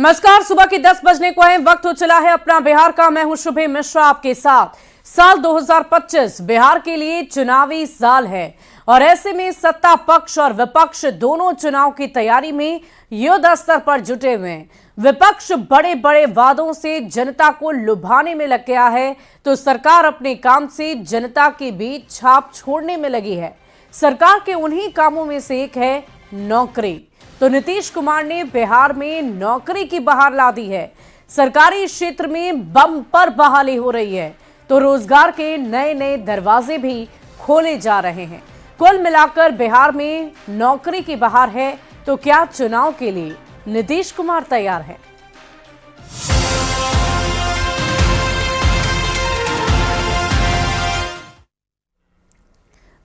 नमस्कार, सुबह की 10 बजने को है। वक्त हो चला है अपना बिहार का। मैं हूं शुभे मिश्रा आपके साथ। साल 2025 बिहार के लिए चुनावी साल है और ऐसे में सत्ता पक्ष और विपक्ष दोनों चुनाव की तैयारी में युद्ध स्तर पर जुटे हुए हैं। विपक्ष बड़े बड़े वादों से जनता को लुभाने में लग गया है, तो सरकार अपने काम से जनता के बीच छाप छोड़ने में लगी है। सरकार के उन्हीं कामों में से एक है नौकरी। तो नीतीश कुमार ने बिहार में नौकरी की बहार ला दी है। सरकारी क्षेत्र में बम्पर बहाली हो रही है, तो रोजगार के नए नए दरवाजे भी खोले जा रहे हैं। कुल मिलाकर बिहार में नौकरी की बहार है। तो क्या चुनाव के लिए नीतीश कुमार तैयार है?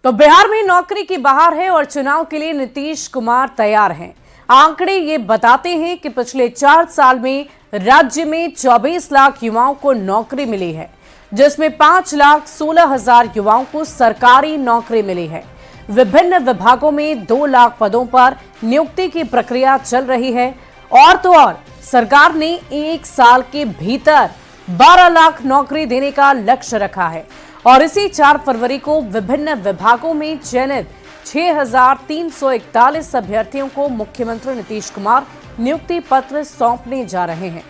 तो बिहार में नौकरी की बहार है और चुनाव के लिए नीतीश कुमार तैयार हैं। आंकड़े ये बताते हैं कि पिछले 4 साल में राज्य में 24 लाख युवाओं को नौकरी मिली है, जिसमें 5,16,000 युवाओं को सरकारी नौकरी मिली है। विभिन्न विभागों में 2 लाख पदों पर नियुक्ति की प्रक्रिया चल रही है। और तो और सरकार ने 1 साल के भीतर 12 लाख नौकरी देने का लक्ष्य रखा है और इसी 4 फरवरी को विभिन्न विभागों में चयनित 6,341 अभ्यर्थियों को मुख्यमंत्री नीतीश कुमार नियुक्ति पत्र सौंपने जा रहे हैं।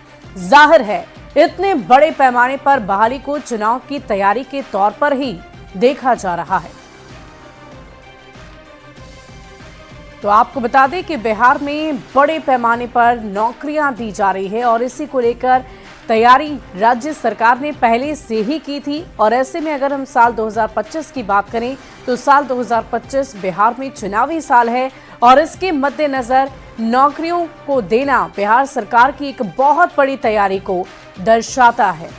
जाहिर है, इतने बड़े पैमाने पर बहाली को चुनाव की तैयारी के तौर पर ही देखा जा रहा है। तो आपको बता दें कि बिहार में बड़े पैमाने पर नौकरियां दी जा रही है और इसी को लेकर तैयारी राज्य सरकार ने पहले से ही की थी। और ऐसे में अगर हम साल 2025 की बात करें तो साल 2025 बिहार में चुनावी साल है और इसके मद्देनजर नौकरियों को देना बिहार सरकार की एक बहुत बड़ी तैयारी को दर्शाता है।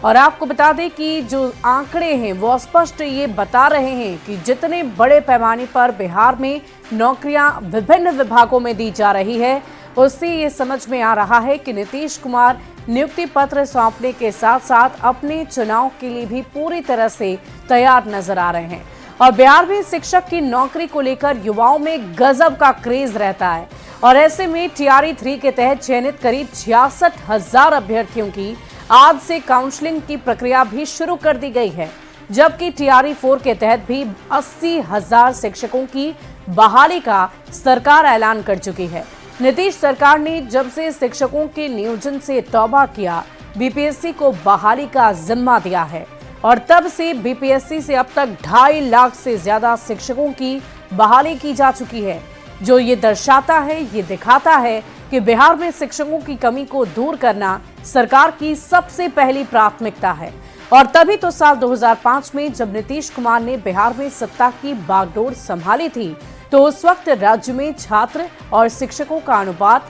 और आपको बता दें कि जो आंकड़े हैं वो स्पष्ट ये बता रहे हैं कि जितने बड़े पैमाने पर बिहार में नौकरियां विभिन्न विभागों में दी जा रही है, उससे ये समझ में आ रहा है कि नीतीश कुमार नियुक्ति पत्र सौंपने के साथ साथ अपने चुनाव के लिए भी पूरी तरह से तैयार नजर आ रहे हैं। और बिहार में शिक्षक की नौकरी को लेकर युवाओं में गजब का क्रेज रहता है और ऐसे में टीआरई 3 के तहत चयनित करीब 66,000 अभ्यर्थियों की आज से काउंसलिंग की प्रक्रिया भी शुरू कर दी गई है, जबकि टीआरई 4 के तहत भी 80,000 शिक्षकों की बहाली का सरकार ऐलान कर चुकी है। नीतीश सरकार ने जब से शिक्षकों के नियोजन से तौबा किया, बीपीएससी को बहाली का जिम्मा दिया है और तब से बीपीएससी से अब तक 2.5 लाख से ज्यादा शिक्षकों की बहाली की जा चुकी है, जो ये दर्शाता है, ये दिखाता है कि बिहार में शिक्षकों की कमी को दूर करना सरकार की सबसे पहली प्राथमिकता है। और तभी तो साल 2005 में जब नीतीश कुमार ने बिहार में सत्ता की बागडोर संभाली थी, तो उस वक्त राज्य में छात्र और शिक्षकों का अनुपात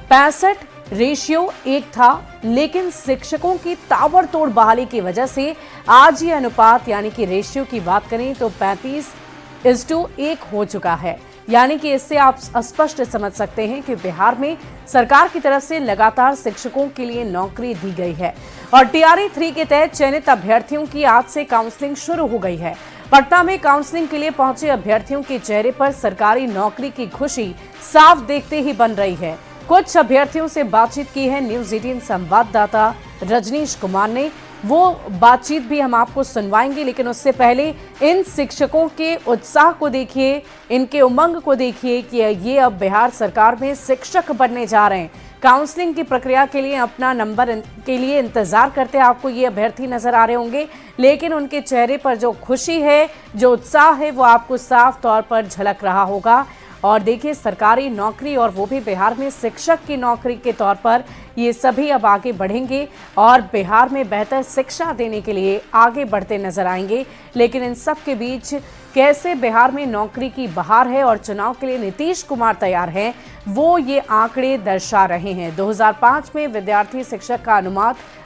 65:1 था, लेकिन शिक्षकों की ताबड़तोड़ बहाली की वजह से आज ये अनुपात यानी कि रेशियो की बात करें तो 35:1 हो चुका है। यानी कि इससे आप स्पष्ट समझ सकते हैं कि बिहार में सरकार की तरफ से लगातार शिक्षकों के लिए नौकरी दी गई है। और टीआरई 3 के तहत चयनित अभ्यर्थियों की आज से काउंसलिंग शुरू हो गई है। पटना में काउंसलिंग के लिए पहुंचे अभ्यर्थियों के चेहरे पर सरकारी नौकरी की खुशी साफ देखते ही बन रही है। कुछ अभ्यर्थियों से बातचीत की है न्यूज़ 18 संवाददाता रजनीश कुमार ने, वो बातचीत भी हम आपको सुनवाएंगे। लेकिन उससे पहले इन शिक्षकों के उत्साह को देखिए, इनके उमंग को देखिए कि ये अब बिहार सरकार में शिक्षक बनने जा रहे हैं। काउंसलिंग की प्रक्रिया के लिए अपना नंबर के लिए इंतजार करते आपको ये अभ्यर्थी नजर आ रहे होंगे, लेकिन उनके चेहरे पर जो खुशी है, जो उत्साह है, वो आपको साफ तौर पर झलक रहा होगा। और देखिए, सरकारी नौकरी और वो भी बिहार में शिक्षक की नौकरी के तौर पर, ये सभी अब आगे बढ़ेंगे और बिहार में बेहतर शिक्षा देने के लिए आगे बढ़ते नजर आएंगे। लेकिन इन सब के बीच कैसे बिहार में नौकरी की बहार है और चुनाव के लिए नीतीश कुमार तैयार हैं, वो ये आंकड़े दर्शा रहे हैं। 2005 में विद्यार्थी शिक्षक का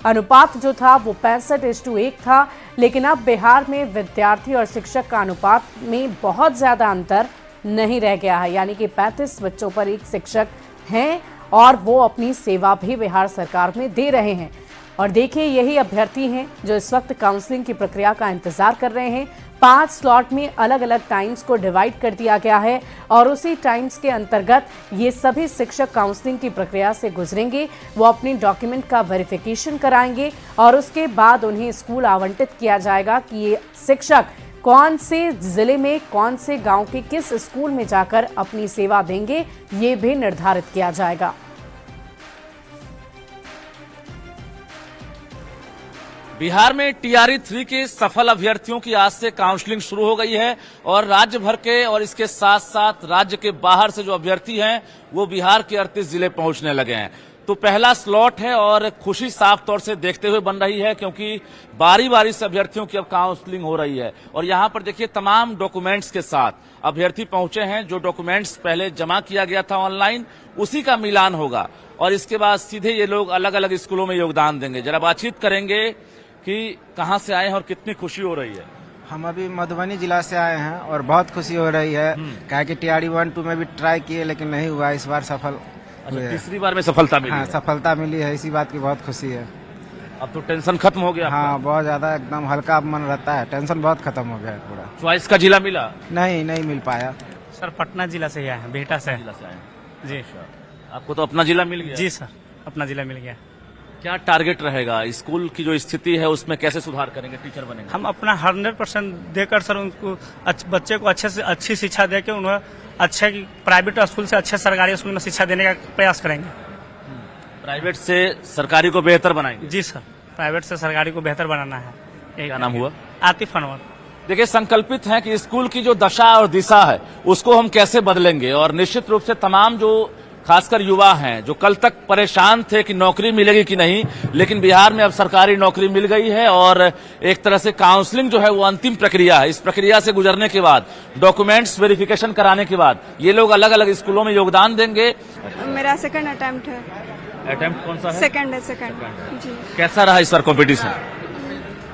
अनुपात जो था वो 65:1 था, लेकिन अब बिहार में विद्यार्थी और शिक्षक का अनुपात में बहुत ज्यादा अंतर नहीं रह गया है। यानी कि 35 बच्चों पर एक शिक्षक हैं और वो अपनी सेवा भी बिहार सरकार में दे रहे हैं। और देखिए, यही अभ्यर्थी हैं जो इस वक्त काउंसलिंग की प्रक्रिया का इंतजार कर रहे हैं। 5 स्लॉट में अलग अलग टाइम्स को डिवाइड कर दिया गया है और उसी टाइम्स के अंतर्गत ये सभी शिक्षक काउंसलिंग की प्रक्रिया से गुजरेंगे। वो अपने डॉक्यूमेंट का वेरिफिकेशन कराएंगे और उसके बाद उन्हें स्कूल आवंटित किया जाएगा कि ये शिक्षक कौन से जिले में, कौन से गांव के किस स्कूल में जाकर अपनी सेवा देंगे, ये भी निर्धारित किया जाएगा। बिहार में टीआरई 3 के सफल अभ्यर्थियों की आज से काउंसलिंग शुरू हो गई है और राज्य भर के और इसके साथ साथ राज्य के बाहर से जो अभ्यर्थी हैं वो बिहार के 38 जिले पहुंचने लगे हैं। तो पहला स्लॉट है और खुशी साफ तौर से देखते हुए बन रही है क्योंकि बारी बारी से अभ्यर्थियों की अब काउंसलिंग हो रही है। और यहाँ पर देखिए तमाम डॉक्यूमेंट्स के साथ अभ्यर्थी पहुंचे हैं। जो डॉक्यूमेंट्स पहले जमा किया गया था ऑनलाइन, उसी का मिलान होगा और इसके बाद सीधे ये लोग अलग अलग स्कूलों में योगदान देंगे। जरा बातचीत करेंगे कि कहां से आए हैं और कितनी खुशी हो रही है। हम अभी मधुबनी जिला से आए हैं और बहुत खुशी हो रही है। क्या कि टीआरई 1-2 में भी ट्राई किए लेकिन नहीं हुआ, इस बार सफल हुए। तीसरी बार में सफलता मिली। हाँ, सफलता मिली है, इसी बात की बहुत खुशी है। अब तो टेंशन खत्म हो गया। हाँ, बहुत ज्यादा एकदम हल्का मन रहता है, टेंशन बहुत खत्म हो गया है पूरा। चॉइस का जिला मिला? नहीं मिल पाया सर। पटना जिला से आए हैं, बेहटा से जिला से आए जी। आपको तो अपना जिला मिल गया? जी सर, अपना जिला मिल गया। क्या टारगेट रहेगा? स्कूल की जो स्थिति है उसमें कैसे सुधार करेंगे, टीचर बनेंगे? हम अपना 100% देकर सर उनको बच्चे को अच्छे से अच्छी शिक्षा देकर उन्हें अच्छे प्राइवेट स्कूल से अच्छे सरकारी स्कूल में शिक्षा देने का प्रयास करेंगे। प्राइवेट से सरकारी को बेहतर बनाएंगे? जी सर, प्राइवेट से सरकारी को बेहतर बनाना है। क्या नाम हुआ? आतिफ अनवर। देखिए, संकल्पित है कि स्कूल की जो दशा और दिशा है उसको हम कैसे बदलेंगे और निश्चित रूप से तमाम जो खासकर युवा हैं जो कल तक परेशान थे कि नौकरी मिलेगी कि नहीं, लेकिन बिहार में अब सरकारी नौकरी मिल गई है और एक तरह से काउंसलिंग जो है वो अंतिम प्रक्रिया है। इस प्रक्रिया से गुजरने के बाद, डॉक्यूमेंट्स वेरिफिकेशन कराने के बाद ये लोग अलग अलग स्कूलों में योगदान देंगे। मेरा सेकंड अटेम्प्ट है। अटेम्प्ट कौन सा है? सेकंड है, सेकंड जी। कैसा रहा इस बार कॉम्पिटिशन?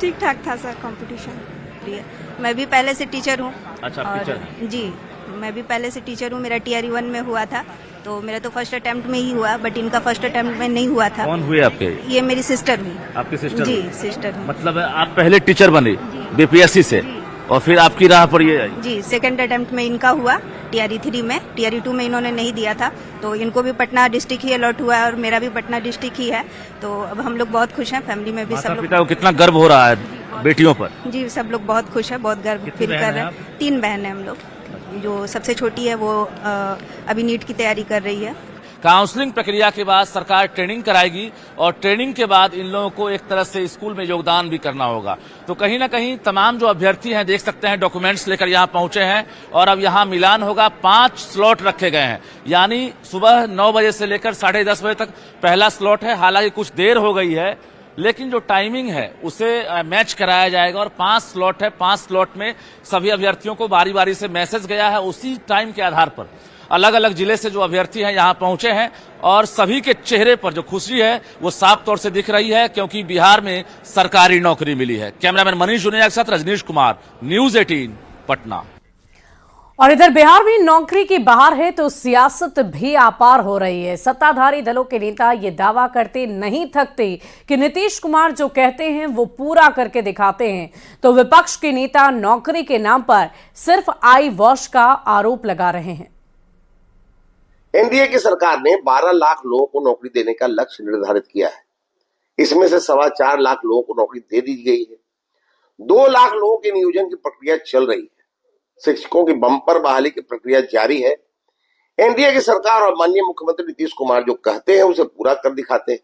ठीक ठाक था सर कॉम्पिटिशन। मैं भी पहले से टीचर हूँ। अच्छा, टीचर? जी, मैं भी पहले से टीचर हूँ। मेरा टीआरई 1 में हुआ था, तो मेरा तो फर्स्ट अटेम्प्ट में ही हुआ, बट इनका फर्स्ट अटेम्प्ट में नहीं हुआ था। कौन हुए आपके? ये मेरी सिस्टर हुई। आपकी सिस्टर? जी, सिस्टर हुई। मतलब आप पहले टीचर बनी बीपीएससी से और फिर आपकी राह पर ये आई? जी, सेकंड अटेम्प्ट में इनका हुआ टीआरई 3 में। टीआरई 2 में इन्होंने नहीं दिया था, तो इनको भी पटना डिस्ट्रिक्ट ही अलॉट हुआ है और मेरा भी पटना डिस्ट्रिक्ट ही है। तो अब हम लोग बहुत खुश हैं, फैमिली में भी सब लोग। पिता को कितना गर्व हो रहा है बेटियों पर? जी, सब लोग बहुत खुश है, बहुत गर्व फील कर रहे हैं। 3 बहन है हम लोग। जो सबसे छोटी है वो अभी नीट की तैयारी कर रही है। काउंसलिंग प्रक्रिया के बाद सरकार ट्रेनिंग कराएगी और ट्रेनिंग के बाद इन लोगों को एक तरह से स्कूल में योगदान भी करना होगा। तो कहीं ना कहीं तमाम जो अभ्यर्थी हैं देख सकते हैं डॉक्यूमेंट्स लेकर यहाँ पहुंचे हैं और अब यहाँ मिलान होगा। 5 स्लॉट रखे गए हैं, यानी सुबह 9 बजे से लेकर 10:30 बजे तक पहला स्लॉट है। हालांकि कुछ देर हो गई है लेकिन जो टाइमिंग है उसे मैच कराया जाएगा और 5 स्लॉट है। 5 स्लॉट में सभी अभ्यर्थियों को बारी बारी से मैसेज गया है। उसी टाइम के आधार पर अलग अलग जिले से जो अभ्यर्थी हैं यहाँ पहुंचे हैं और सभी के चेहरे पर जो खुशी है वो साफ तौर से दिख रही है क्योंकि बिहार में सरकारी नौकरी मिली है। कैमरामैन मनीष जुनेजा के साथ रजनीश कुमार, न्यूज 18 पटना। और इधर बिहार में नौकरी की बहार है तो सियासत भी आपार हो रही है। सत्ताधारी दलों के नेता ये दावा करते नहीं थकते कि नीतीश कुमार जो कहते हैं वो पूरा करके दिखाते हैं, तो विपक्ष के नेता नौकरी के नाम पर सिर्फ आई वॉश का आरोप लगा रहे हैं। एनडीए की सरकार ने 12 लाख लोगों को नौकरी देने का लक्ष्य निर्धारित किया है। इसमें से 4.25 लाख लोगों को नौकरी दे दी गई है। 2 लाख लोगों के नियोजन की प्रक्रिया चल रही है। शिक्षकों की बम्पर बहाली की प्रक्रिया जारी है। एनडीए की सरकार और माननीय मुख्यमंत्री नीतीश कुमार जो कहते हैं उसे पूरा कर दिखाते हैं,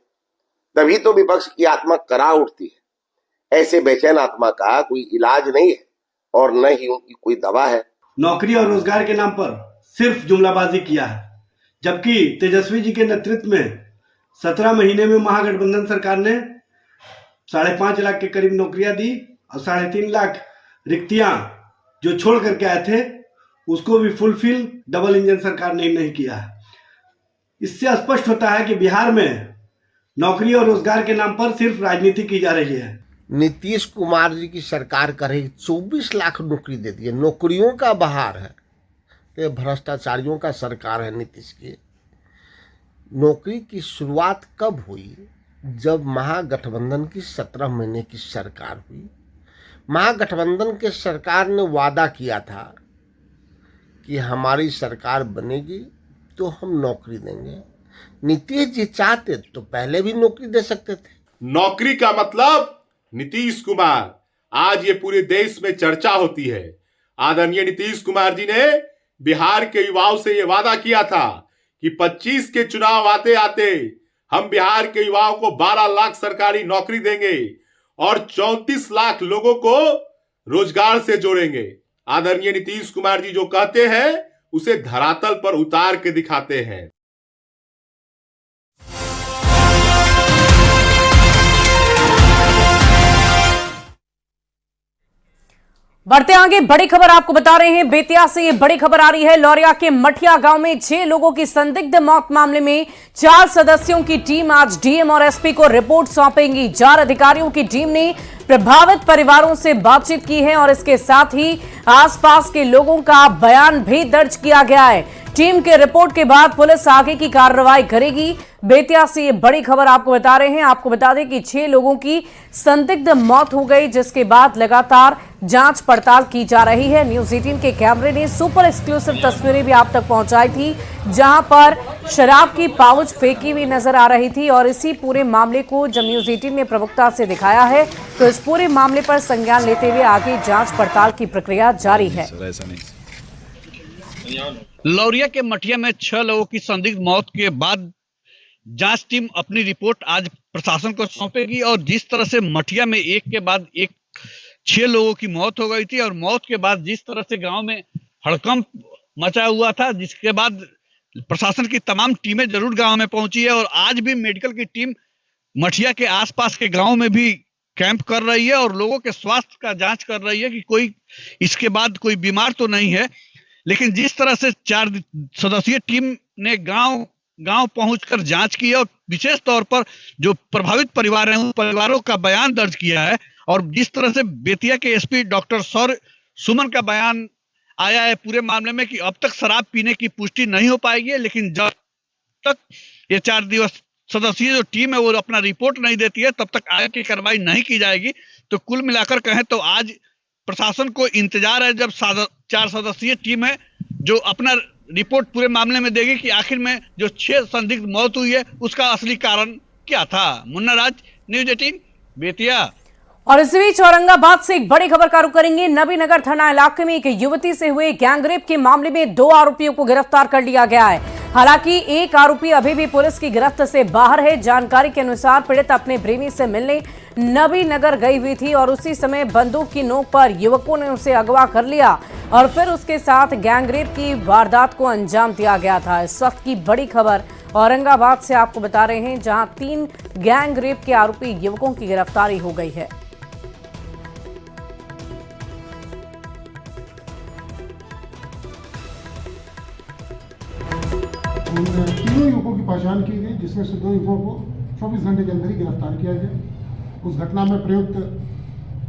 तभी तो विपक्ष की आत्मा करा उठती है। ऐसे बेचैन आत्मा का कोई इलाज नहीं है और न ही उनकी कोई दवा है। नौकरी और रोजगार के नाम पर सिर्फ जुमलाबाजी किया है, जबकि तेजस्वी जी के नेतृत्व में 17 महीने में महागठबंधन सरकार ने 5.5 लाख के करीब नौकरियां दी और 3.5 लाख रिक्तियां जो छोड़ करके आए थे उसको भी फुलफिल डबल इंजन सरकार ने नहीं किया है। इससे स्पष्ट होता है कि बिहार में नौकरी और रोजगार के नाम पर सिर्फ राजनीति की जा रही है। नीतीश कुमार जी की सरकार करेगी 24 लाख नौकरी दे दी है। नौकरियों का बहार है, ये भ्रष्टाचारियों का सरकार है नीतीश की। नौकरी की शुरुआत कब हुई जब महागठबंधन की 17 महीने की सरकार हुई, महागठबंधन के सरकार ने वादा किया था कि हमारी सरकार बनेगी तो हम नौकरी देंगे। नीतीश जी चाहते तो पहले भी नौकरी दे सकते थे। नौकरी का मतलब नीतीश कुमार, आज ये पूरे देश में चर्चा होती है। आदरणीय नीतीश कुमार जी ने बिहार के युवाओं से ये वादा किया था कि 25 के चुनाव आते आते हम बिहार के युवाओं को 12 लाख सरकारी नौकरी देंगे और 34 लाख लोगों को रोजगार से जोड़ेंगे। आदरणीय नीतीश कुमार जी जो कहते हैं उसे धरातल पर उतार के दिखाते हैं। बढ़ते आगे बड़ी खबर आपको बता रहे हैं, बेतिया से ये बड़ी खबर आ रही है। लौरिया के मठिया गांव में 6 लोगों की संदिग्ध मौत मामले में 4 सदस्यों की टीम आज डीएम और एसपी को रिपोर्ट सौंपेगी। 4 अधिकारियों की टीम ने प्रभावित परिवारों से बातचीत की है और इसके साथ ही आसपास के लोगों का बयान भी दर्ज किया गया है। टीम के रिपोर्ट के बाद पुलिस आगे की कार्रवाई करेगी। बेतिया से ये बड़ी खबर आपको बता रहे हैं। आपको बता दें कि 6 लोगों की संदिग्ध मौत हो गई, जिसके बाद लगातार जांच पड़ताल की जा रही है। न्यूज 18 के कैमरे ने सुपर एक्सक्लूसिव तस्वीरें भी आप तक पहुंचाई थी, जहां पर शराब की पाउच फेंकी हुई नजर आ रही थी। और इसी पूरे मामले को जब न्यूज 18 ने प्रमुखता से दिखाया है तो इस पूरे मामले पर संज्ञान लेते हुए आगे जांच पड़ताल की प्रक्रिया जारी है। लौरिया के मठिया में 6 लोगों की संदिग्ध मौत के बाद जांच टीम अपनी रिपोर्ट आज प्रशासन को सौंपेगी। और जिस तरह से मठिया में एक के बाद एक 6 लोगों की मौत हो गई थी और मौत के बाद जिस तरह से गांव में हड़कंप मचा हुआ था, जिसके बाद प्रशासन की तमाम टीमें जरूर गांव में पहुंची है और आज भी मेडिकल की टीम मठिया के आसपास के गांव में भी कैंप कर रही है और लोगों के स्वास्थ्य का जांच कर रही है कि कोई इसके बाद कोई बीमार तो नहीं है। लेकिन जिस तरह से 4 सदस्यीय टीम ने गांव पहुंचकर जांच की है और विशेष तौर पर जो प्रभावित परिवार हैं उन परिवारों का बयान दर्ज किया है और जिस तरह से बेतिया के एसपी डॉक्टर सौर सुमन का बयान आया है पूरे मामले में कि अब तक शराब पीने की पुष्टि नहीं हो पाएगी, लेकिन जब तक ये 4 दिवस सदस्यीय जो टीम है वो अपना रिपोर्ट नहीं देती है तब तक आगे की कार्रवाई नहीं की जाएगी। तो कुल मिलाकर कहें तो आज प्रशासन को इंतजार है जब 4 सदस्यीय टीम है जो अपना रिपोर्ट पूरे मामले में देगी कि आखिर में जो 6 संदिग्ध मौत हुई है उसका असली कारण क्या था। मुन्ना राज, न्यूज 18 बेतिया। और इस बीच औरंगाबाद से एक बड़ी खबर का रुख करेंगे। नबीनगर थाना इलाके में एक युवती से हुए गैंगरेप के मामले में 2 आरोपियों को गिरफ्तार कर लिया गया है। हालांकि एक आरोपी अभी भी पुलिस की गिरफ्त से बाहर है। जानकारी के अनुसार पीड़ित अपने प्रेमी से मिलने नबीनगर गई हुई थी और उसी समय बंदूक की नोक पर युवकों ने उसे अगवा कर लिया और फिर उसके साथ गैंगरेप की वारदात को अंजाम दिया गया था। इस वक्त की बड़ी खबर औरंगाबाद से आपको बता रहे हैं, जहां 3 गैंगरेप के आरोपी युवकों की गिरफ्तारी हो गई है। तीनों युवकों की पहचान की गई, जिसमें से 2 युवकों को 24 घंटे के अंदर ही गिरफ्तार किया गया। उस घटना में प्रयुक्त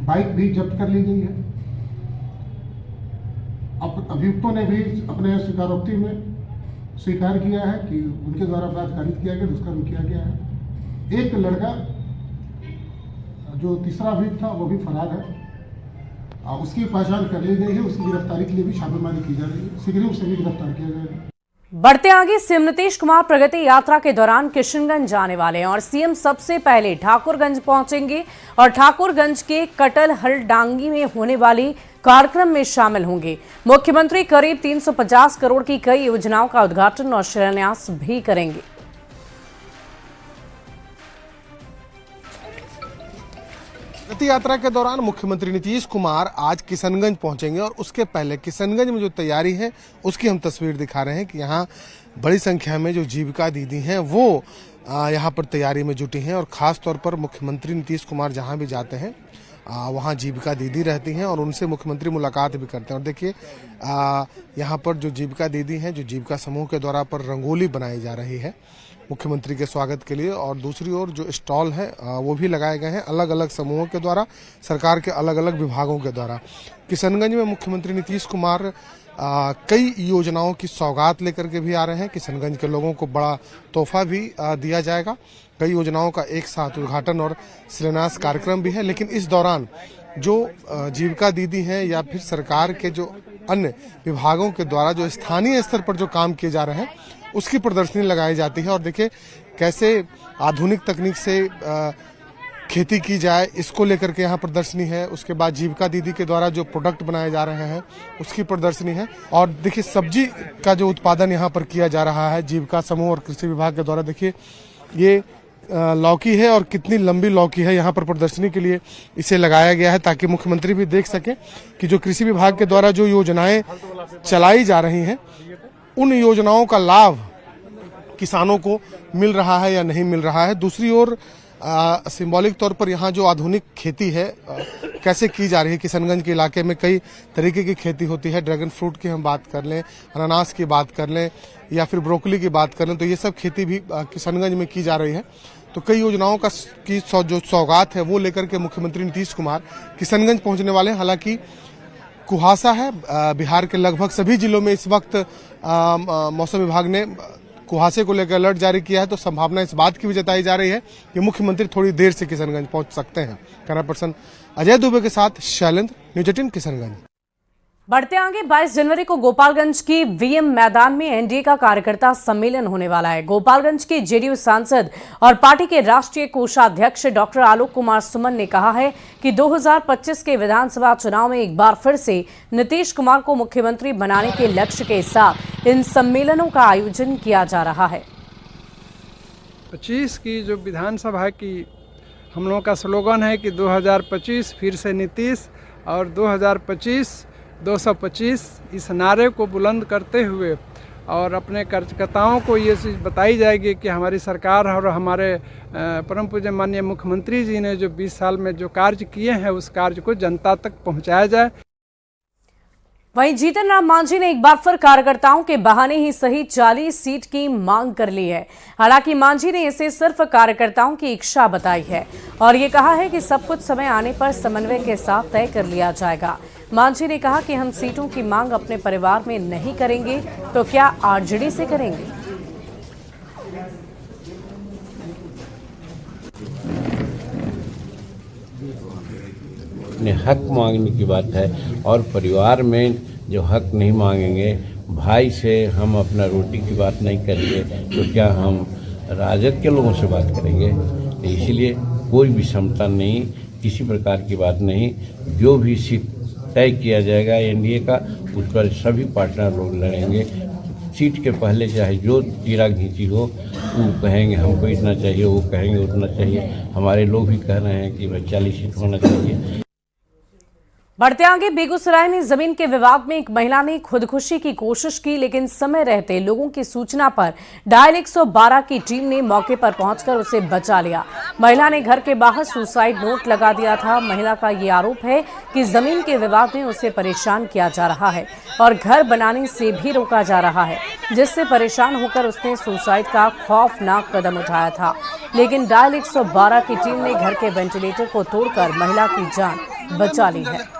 बाइक भी जब्त कर ली गई है। अभियुक्तों ने भी अपने स्वीकारोक्ति में स्वीकार किया है कि उनके द्वारा अपराध कारित किया गया, दुष्कर्म किया गया है। एक लड़का जो तीसरा अभियुक्त था वो भी फरार है, उसकी पहचान कर ली गई है। उसकी गिरफ्तारी के लिए भी छापेमारी की जा रही है। शीघ्र ही उसे भी गिरफ्तार किया जाएगा। बढ़ते आगे, सीएम नीतीश कुमार प्रगति यात्रा के दौरान किशनगंज जाने वाले हैं और सीएम सबसे पहले ठाकुरगंज पहुंचेंगे और ठाकुरगंज के कटल हलडांगी में होने वाली कार्यक्रम में शामिल होंगे। मुख्यमंत्री करीब 350 करोड़ की कई योजनाओं का उद्घाटन और शिलान्यास भी करेंगे। प्रगति यात्रा के दौरान मुख्यमंत्री नीतीश कुमार आज किशनगंज पहुंचेंगे और उसके पहले किशनगंज में जो तैयारी है उसकी हम तस्वीर दिखा रहे हैं कि यहाँ बड़ी संख्या में जो जीविका दीदी हैं वो यहाँ पर तैयारी में जुटी हैं और खास तौर पर मुख्यमंत्री नीतीश कुमार जहाँ भी जाते हैं वहाँ जीविका दीदी रहती हैं और उनसे मुख्यमंत्री मुलाकात भी करते हैं। और देखिए यहाँ पर जो जीविका दीदी हैं, जो जीविका समूह के द्वारा पर रंगोली बनाई जा रही है मुख्यमंत्री के स्वागत के लिए, और दूसरी ओर जो स्टॉल है वो भी लगाए गए हैं अलग अलग समूहों के द्वारा, सरकार के अलग अलग विभागों के द्वारा। किशनगंज में मुख्यमंत्री नीतीश कुमार कई योजनाओं की सौगात लेकर के भी आ रहे हैं। किशनगंज के लोगों को बड़ा तोहफा भी दिया जाएगा। कई योजनाओं का एक साथ उद्घाटन और शिलान्यास कार्यक्रम भी है। लेकिन इस दौरान जो जीविका दीदी हैं या फिर सरकार के जो अन्य विभागों के द्वारा जो स्थानीय स्तर पर जो काम किए जा रहे हैं उसकी प्रदर्शनी लगाई जाती है। और देखिए कैसे आधुनिक तकनीक से खेती की जाए, इसको लेकर के यहाँ प्रदर्शनी है। उसके बाद जीविका दीदी के द्वारा जो प्रोडक्ट बनाए जा रहे हैं उसकी प्रदर्शनी है। और देखिए सब्जी का जो उत्पादन यहाँ पर किया जा रहा है जीविका समूह और कृषि विभाग के द्वारा। देखिए ये लौकी है और कितनी लंबी लौकी है। यहाँ पर प्रदर्शनी के लिए इसे लगाया गया है ताकि मुख्यमंत्री भी देख सकें कि जो कृषि विभाग के द्वारा जो योजनाएं चलाई जा रही हैं उन योजनाओं का लाभ किसानों को मिल रहा है या नहीं मिल रहा है। दूसरी ओर सिंबॉलिक तौर पर यहाँ जो आधुनिक खेती है कैसे की जा रही है। किशनगंज के इलाके में कई तरीके की खेती होती है। ड्रैगन फ्रूट की हम बात कर लें, अनानास की बात कर लें या फिर ब्रोकली की बात कर लें, तो ये सब खेती भी किशनगंज में की जा रही है। तो कई योजनाओं का की जो सौगात है वो लेकर के मुख्यमंत्री नीतीश कुमार किशनगंज पहुंचने वाले हैं। हालांकि कुहासा है, बिहार के लगभग सभी जिलों में इस वक्त मौसम विभाग ने कुहासे को लेकर अलर्ट जारी किया है। तो संभावना इस बात की भी जताई जा रही है कि मुख्यमंत्री थोड़ी देर से किशनगंज पहुंच सकते हैं। कैमरा पर्सन अजय दुबे के साथ शैलेंद्र, न्यूज 18 किशनगंज। बढ़ते आगे 22 जनवरी को गोपालगंज की वीएम मैदान में एनडीए का कार्यकर्ता सम्मेलन होने वाला है। गोपालगंज के जेडीयू सांसद और पार्टी के राष्ट्रीय कोषाध्यक्ष डॉक्टर आलोक कुमार सुमन ने कहा है कि 2025 के विधानसभा चुनाव में एक बार फिर से नीतीश कुमार को मुख्यमंत्री बनाने के लक्ष्य के साथ इन सम्मेलनों का आयोजन किया जा रहा है। 25 की जो विधानसभा की हम लोगों का स्लोगन है कि 2025 फिर से नीतीश और 2025 225 इस नारे को बुलंद करते हुए और अपने कार्यकर्ताओं को ये चीज़ बताई जाएगी कि हमारी सरकार और हमारे परम पूज्य माननीय मुख्यमंत्री जी ने जो 20 साल में जो कार्य किए हैं उस कार्य को जनता तक पहुंचाया जाए। वहीं जीतन राम मांझी ने एक बार फिर कार्यकर्ताओं के बहाने ही सही 40 सीट की मांग कर ली है। हालांकि मांझी ने इसे सिर्फ कार्यकर्ताओं की इच्छा बताई है और ये कहा है कि सब कुछ समय आने पर समन्वय के साथ तय कर लिया जाएगा। मांझी ने कहा कि हम सीटों की मांग अपने परिवार में नहीं करेंगे तो क्या आरजेडी से करेंगे। अपने हक मांगने की बात है और परिवार में जो हक नहीं मांगेंगे, भाई से हम अपना रोटी की बात नहीं करेंगे तो क्या हम राजद के लोगों से बात करेंगे। इसलिए कोई विषमता नहीं, किसी प्रकार की बात नहीं। जो भी सीट तय किया जाएगा एनडीए का उस पर सभी पार्टनर लोग लड़ेंगे। सीट के पहले चाहे जो तीरा घींची हो वो कहेंगे हमको इतना चाहिए, वो कहेंगे उतना चाहिए। हमारे लोग भी कह रहे हैं कि भाई 40 सीट होना चाहिए। बढ़ते आगे बेगूसराय में जमीन के विवाद में एक महिला ने खुदकुशी की कोशिश की, लेकिन समय रहते लोगों की सूचना पर डायल 112 की टीम ने मौके पर पहुंचकर उसे बचा लिया। महिला ने घर के बाहर सुसाइड नोट लगा दिया था। महिला का ये आरोप है कि जमीन के विवाद में उसे परेशान किया जा रहा है और घर बनाने से भी रोका जा रहा है, जिससे परेशान होकर उसने सुसाइड का खौफनाक कदम उठाया था। लेकिन डायल 112 की टीम ने घर के वेंटिलेटर को तोड़कर महिला की जान बचा ली है।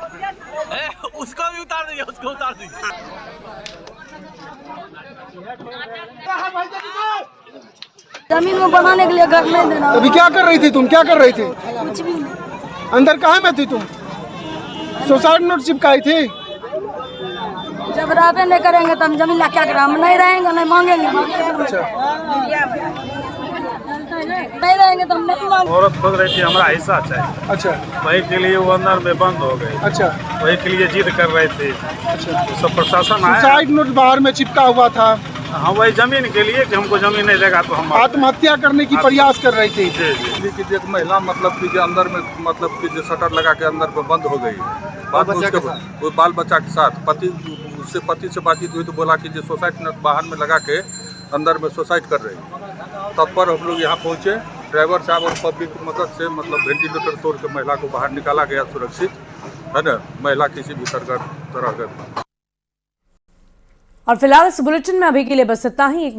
उसको भी उतार दीजिए, उसको उतार दीजिए। जमीन में बनाने के लिए घर नहीं देना। अभी क्या कर रही थी तुम, क्या कर रही थी? कुछ भी नहीं। अंदर कहाँ में थी तुम? सुसाइड नोट चिपकाई थी। जब राबे नहीं करेंगे तो हम जमीन ला क्या करें? हम नहीं रहेंगे, नहीं मांगेंगे। नहीं रहेंगे तो हम नहीं मांगेंगे। औरत खोज रही थी हमारा हिस्सा चाहिए। अच्छा, वही के लिए वो अंदर में बंद हो गई। अच्छा, वही के लिए जिद कर रहे थे। अच्छा, सब प्रशासन आया। सुसाइड नोट बाहर में चिपका हुआ था। हाँ, वही जमीन के लिए कि हमको जमीन नहीं देगा तो हम आत्महत्या करने की प्रयास कर रही थी। जी कि एक महिला मतलब कि जो अंदर में मतलब कि जो शटर लगा के अंदर में बंद हो गई। बाद में उसके वो बाल बच्चा के साथ पति से बातचीत हुई तो बोला कि जो सुसाइड नोट बाहर में लगा के अंदर में सुसाइड कर रही। तत्पर हम लोग यहाँ पहुँचे, ड्राइवर साहब और पब्लिक की मदद से मतलब वेंटिलेटर तोड़ के महिला को बाहर निकाला गया सुरक्षित, है ना। महिला किसी भी तरह का। और फिलहाल इस बुलेटिन में अभी के लिए बस इतना ही। एक